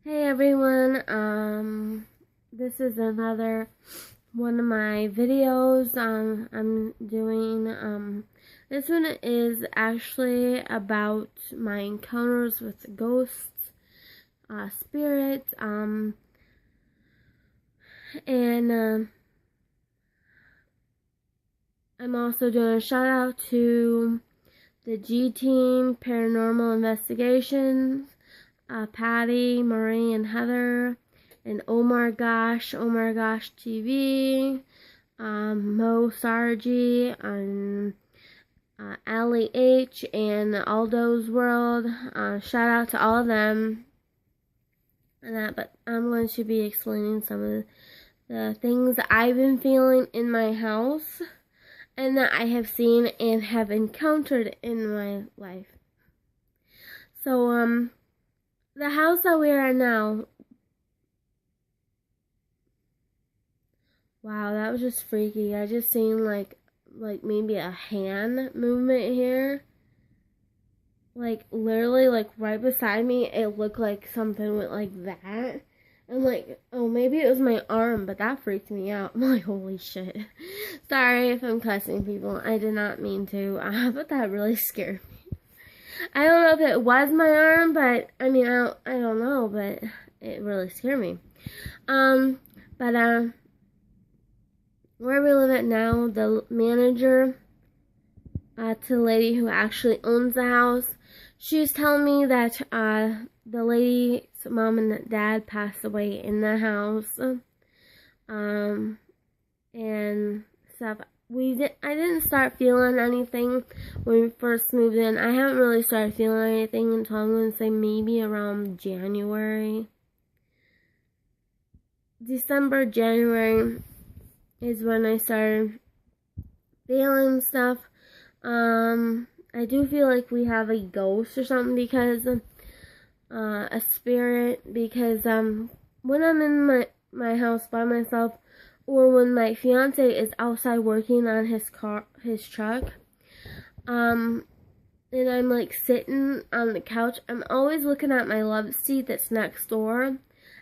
Hey everyone, this is another one of my videos I'm doing. This one is actually about my encounters with ghosts, spirits, and I'm also doing a shout out to the Gteam Paranormal Investigations, Patty, Marie, and Heather, and Omar Gosh TV, Mo Sargi, and Ali H, and Aldo's World. Shout out to all of them. And that, but I'm going to be explaining some of the things that I've been feeling in my house and that I have seen and have encountered in my life. So, the house that we are at now, wow, that was just freaky. I just seen like maybe a hand movement here. Like literally like right beside me, it looked like something went like that. I'm like, oh, maybe it was my arm, but that freaked me out. I'm like, holy shit. Sorry if I'm cussing people. I did not mean to, but that really scared me. I don't know if it was my arm, but I mean, I don't know, but it really scared me. Where we live at now, the manager, to the lady who actually owns the house, she was telling me that the lady's mom and dad passed away in the house, and stuff. I didn't start feeling anything when we first moved in. I haven't really started feeling anything until I'm going to say maybe around January. December, January is when I started feeling stuff. I do feel like we have a ghost or something because a spirit, because when I'm in my house by myself, or when my fiance is outside working on his truck, and I'm like sitting on the couch, I'm always looking at my love seat that's next door.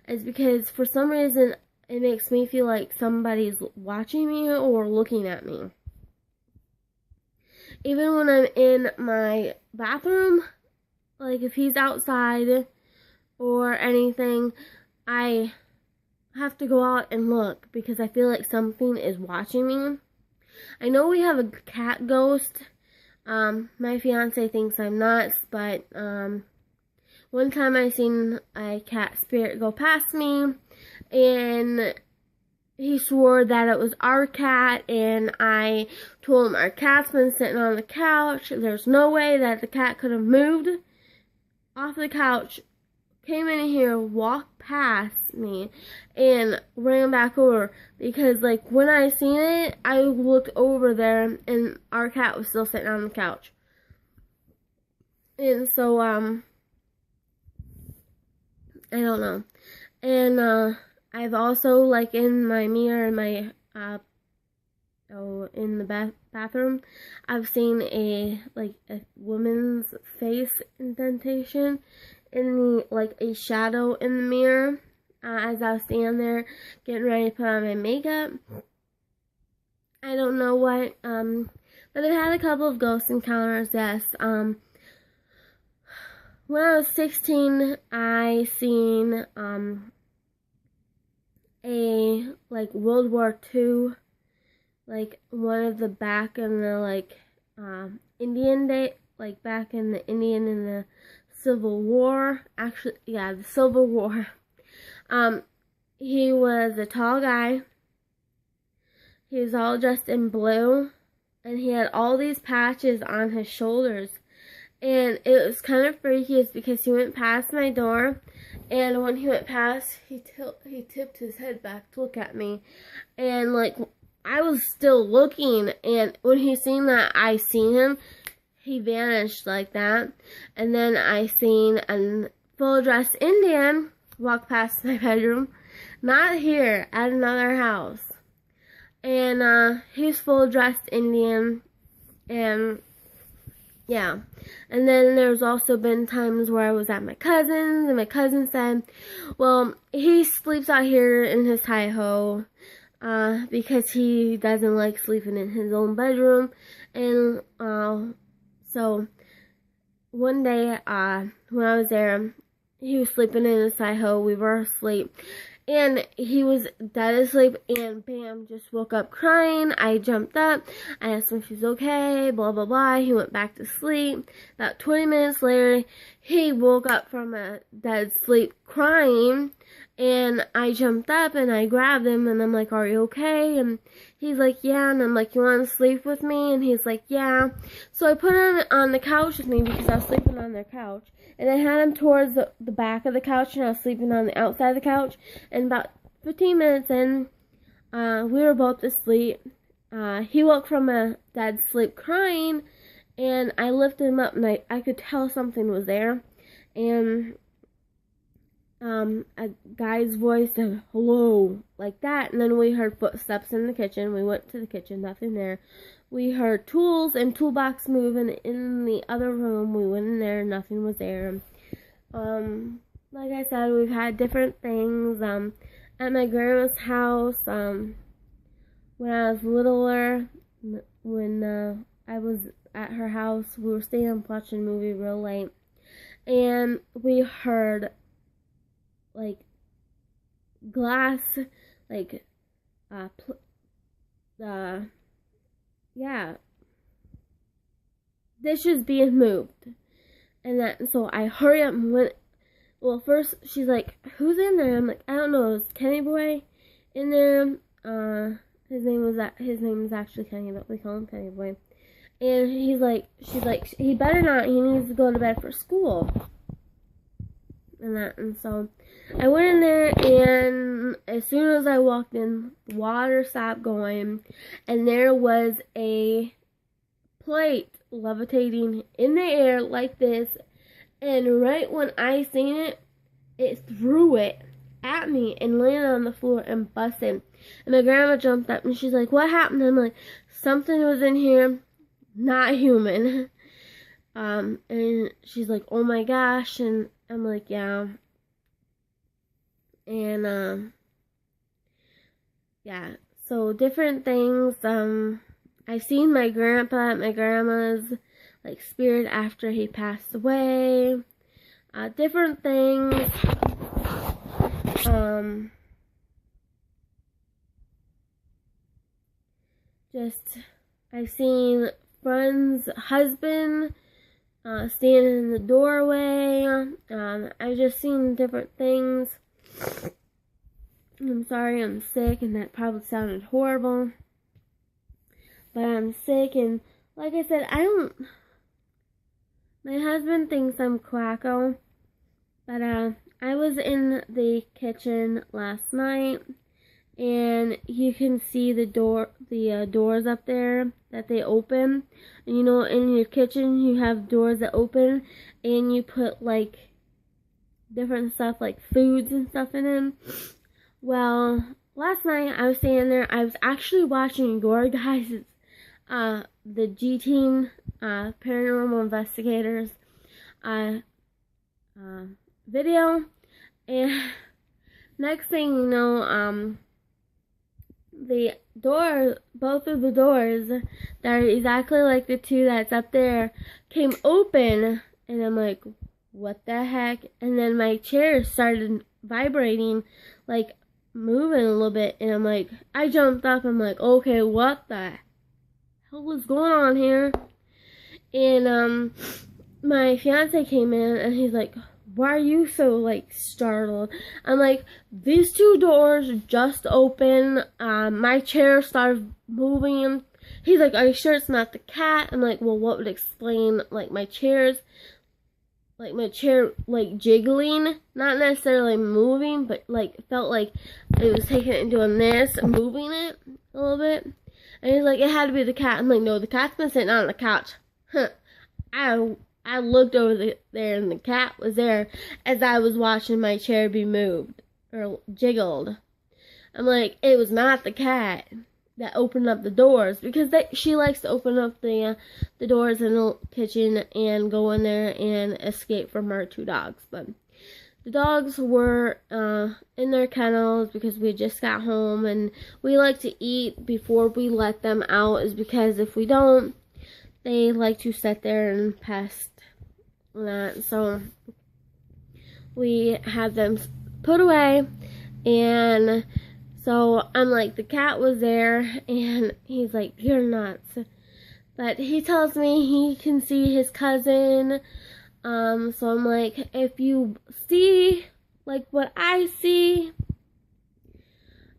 It's because for some reason it makes me feel like somebody's watching me or looking at me. Even when I'm in my bathroom, like if he's outside or anything, I have to go out and look because I feel like something is watching me. I know we have a cat ghost. My fiance thinks I'm nuts, but one time I seen a cat spirit go past me, and he swore that it was our cat, and I told him our cat's been sitting on the couch. There's no way that the cat could have moved off the couch, came in here, walked past me, and ran back over, because like when I seen it, I looked over there and our cat was still sitting on the couch. And so I don't know. And I've also, like in my mirror in my in the bathroom, I've seen a woman's face indentation in the, like a shadow in the mirror, as I was standing there getting ready to put on my makeup. I don't know what, but I've had a couple of ghost encounters, yes. When I was 16, I seen, a, like, World War II, like, one of the back in the, Indian day, like, back in the Indian in the Civil War, actually, yeah, the Civil War. He was a tall guy. He was all dressed in blue, and he had all these patches on his shoulders. And it was kind of freaky, is because he went past my door, and when he went past, he tipped his head back to look at me, and like I was still looking, and when he seen that I seen him, he vanished like that. And then I seen a full-dressed Indian walk past my bedroom, not here, at another house, and he's full-dressed Indian, and yeah. And then there's also been times where I was at my cousin's, and my cousin said, well, he sleeps out here in his hi-ho, because he doesn't like sleeping in his own bedroom. And, so, one day, when I was there, he was sleeping in his hi-ho, we were asleep, and he was dead asleep, and bam, just woke up crying. I jumped up, I asked him if he's okay, blah, blah, blah. He went back to sleep. About 20 minutes later, he woke up from a dead sleep crying, and I jumped up, and I grabbed him, and I'm like, are you okay? And he's like, yeah, and I'm like, you want to sleep with me? And he's like, yeah. So I put him on the couch with me, because I was sleeping on their couch. And I had him towards the back of the couch, and I was sleeping on the outside of the couch. And about 15 minutes in, we were both asleep. He woke from a dead sleep crying, and I lifted him up, and I could tell something was there. And a guy's voice said, hello, like that. And then we heard footsteps in the kitchen. We went to the kitchen, nothing there. We heard tools and toolbox moving in the other room. We went in there, nothing was there. Like I said, we've had different things. At my grandma's house, when I was littler, when I was at her house, we were staying up watching a movie real late, and we heard, like, glass, like, yeah, dishes being moved. And so I hurry up and went. Well, first she's like, who's in there? I'm like, I don't know. It was Kenny Boy in there. His name is actually Kenny, but we call him Kenny Boy. And she's like, he better not. He needs to go to bed for school. And so I went in there, and as soon as I walked in, the water stopped going, and there was a plate levitating in the air like this, and right when I seen it, it threw it at me and landed on the floor and busted. And my grandma jumped up, and she's like, what happened? And I'm like, something was in here, not human. And she's like, oh my gosh, and I'm like, yeah. And, yeah, so different things. I've seen my grandpa at my grandma's, like, spirit after he passed away. Different things. I've seen friend's husband, standing in the doorway. I've just seen different things. I'm sorry, I'm sick, and that probably sounded horrible. But I'm sick, and like I said, my husband thinks I'm quacko. But, I was in the kitchen last night, and you can see the doors up there that they open. And you know, in your kitchen, you have doors that open, and you put, like, different stuff, like foods and stuff in them. Well, last night, I was standing there, I was actually watching your guys' the Gteam, paranormal investigators, video, and next thing you know, both of the doors that are exactly like the two that's up there came open, and I'm like, what the heck? And then my chair started vibrating, like moving a little bit, and I'm like, I jumped up, I'm like, okay, what the hell was going on here? And my fiance came in, and he's like, why are you so, like, startled? I'm like, these two doors just open. My chair started moving. He's like, are you sure it's not the cat? I'm like, well, what would explain, like, my chair, like, jiggling? Not necessarily moving, but, like, it felt like it was taking it and doing this, and moving it a little bit. And he's like, it had to be the cat. I'm like, no, the cat's been sitting on the couch. Huh. I looked over there, and the cat was there as I was watching my chair be moved or jiggled. I'm like, it was not the cat. that open up the doors, because she likes to open up the doors in the kitchen and go in there and escape from our 2 dogs. But the dogs were in their kennels because we just got home, and we like to eat before we let them out, is because if we don't, they like to sit there and pest that. So we had them put away, and so I'm like, the cat was there, and he's like, you're nuts. But he tells me he can see his cousin. So I'm like, if you see like what I see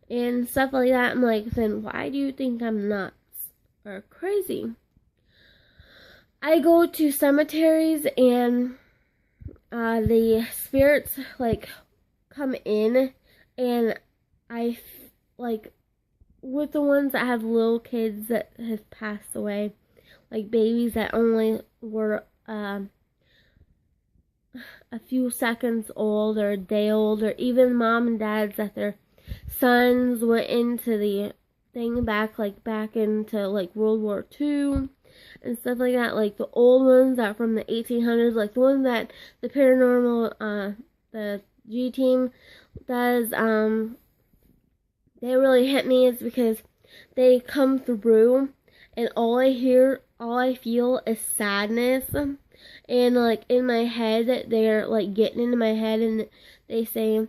and stuff like that, I'm like, then why do you think I'm nuts or crazy? I go to cemeteries, and the spirits like come in, and I like, with the ones that have little kids that have passed away, like babies that only were a few seconds old or a day old, or even mom and dads that their sons went into the thing back into like World War II and stuff like that, like the old ones that are from the 1800s, like the ones that the paranormal the Gteam does. They really hit me, is because they come through, and all I feel is sadness. And like in my head, they're like getting into my head, and they say,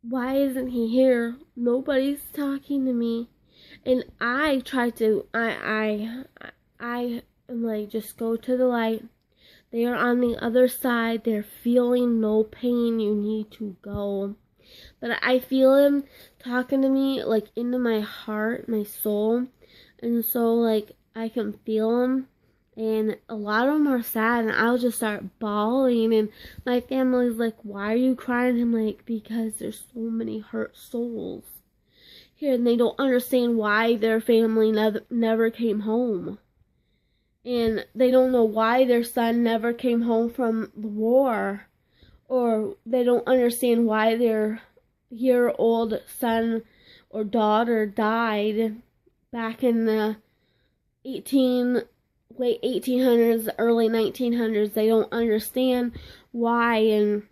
why isn't he here? Nobody's talking to me. And I try to, I am like, just go to the light. They are on the other side. They're feeling no pain. You need to go. But I feel him talking to me, like, into my heart, my soul. And so, like, I can feel him. And a lot of them are sad, and I'll just start bawling. And my family's like, why are you crying? I'm like, because there's so many hurt souls here, and they don't understand why their family never came home. And they don't know why their son never came home from the war. Or they don't understand why their year-old son or daughter died back in the late 1800s, early 1900s. They don't understand why, and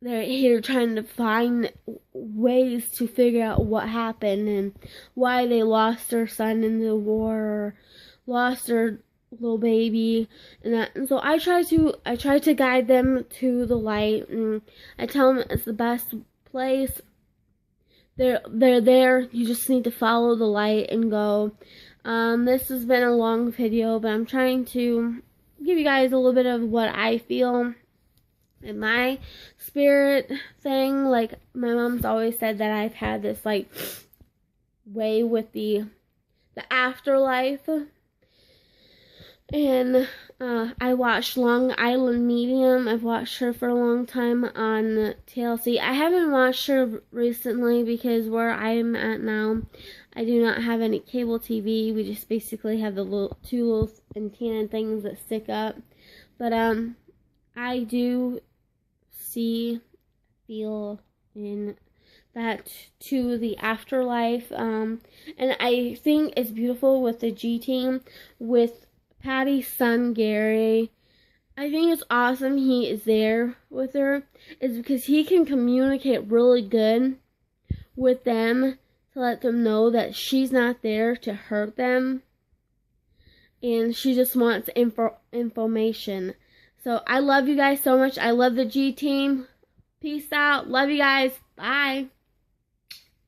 they're here trying to find ways to figure out what happened and why they lost their son in the war, or lost their little baby, and that. And so I try to guide them to the light, and I tell them it's the best place. They're there. You just need to follow the light and go. This has been a long video, but I'm trying to give you guys a little bit of what I feel in my spirit thing. Like, my mom's always said that I've had this like way with the afterlife. And I watched Long Island Medium. I've watched her for a long time on TLC. I haven't watched her recently because where I am at now, I do not have any cable TV. We just basically have the two little antenna things that stick up. But I do feel in that to the afterlife. And I think it's beautiful with the Gteam, with Patty's son Gary. I think it's awesome he is there with her, is because he can communicate really good with them to let them know that she's not there to hurt them, and she just wants information. So I love you guys so much. I love the Gteam. Peace out. Love you guys. Bye.